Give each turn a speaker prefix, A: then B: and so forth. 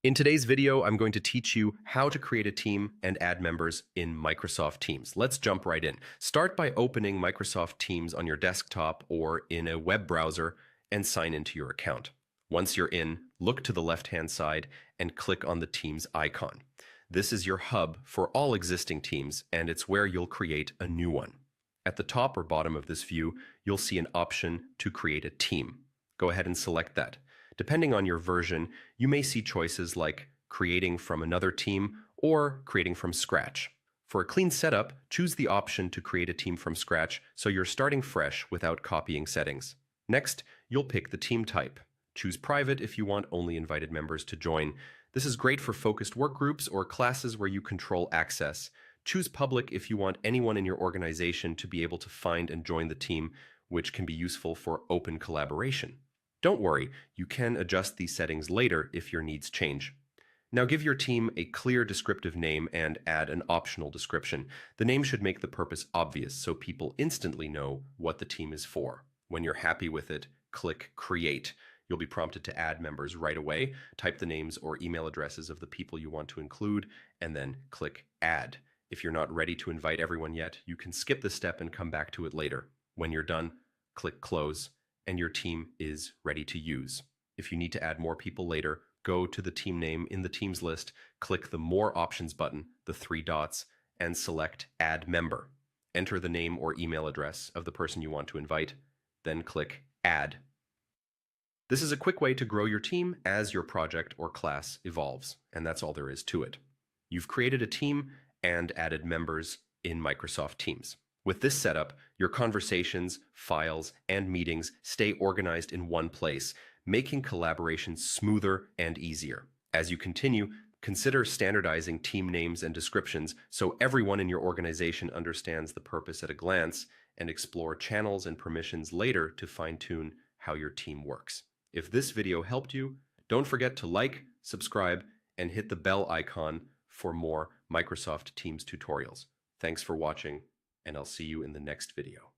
A: In today's video, I'm going to teach you how to create a team and add members in Microsoft Teams. Let's jump right in. Start by opening Microsoft Teams on your desktop or in a web browser and sign into your account. Once you're in, look to the left-hand side and click on the Teams icon. This is your hub for all existing teams, and it's where you'll create a new one. At the top or bottom of this view, you'll see an option to create a team. Go ahead and select that. Depending on your version, you may see choices like creating from another team or creating from scratch. For a clean setup, choose the option to create a team from scratch so you're starting fresh without copying settings. Next, you'll pick the team type. Choose private if you want only invited members to join. This is great for focused work groups or classes where you control access. Choose public if you want anyone in your organization to be able to find and join the team, which can be useful for open collaboration. Don't worry, you can adjust these settings later if your needs change. Now give your team a clear descriptive name and add an optional description. The name should make the purpose obvious so people instantly know what the team is for. When you're happy with it, click Create. You'll be prompted to add members right away. Type the names or email addresses of the people you want to include, and then click Add. If you're not ready to invite everyone yet, you can skip this step and come back to it later. When you're done, click Close, and your team is ready to use. If you need to add more people later, go to the team name in the Teams list, click the More Options button, the three dots, and select Add Member. Enter the name or email address of the person you want to invite, then click Add. This is a quick way to grow your team as your project or class evolves, and that's all there is to it. You've created a team and added members in Microsoft Teams. With this setup, your conversations, files, and meetings stay organized in one place, making collaboration smoother and easier. As you continue, consider standardizing team names and descriptions so everyone in your organization understands the purpose at a glance, and explore channels and permissions later to fine-tune how your team works. If this video helped you, don't forget to like, subscribe, and hit the bell icon for more Microsoft Teams tutorials. Thanks for watching, and I'll see you in the next video.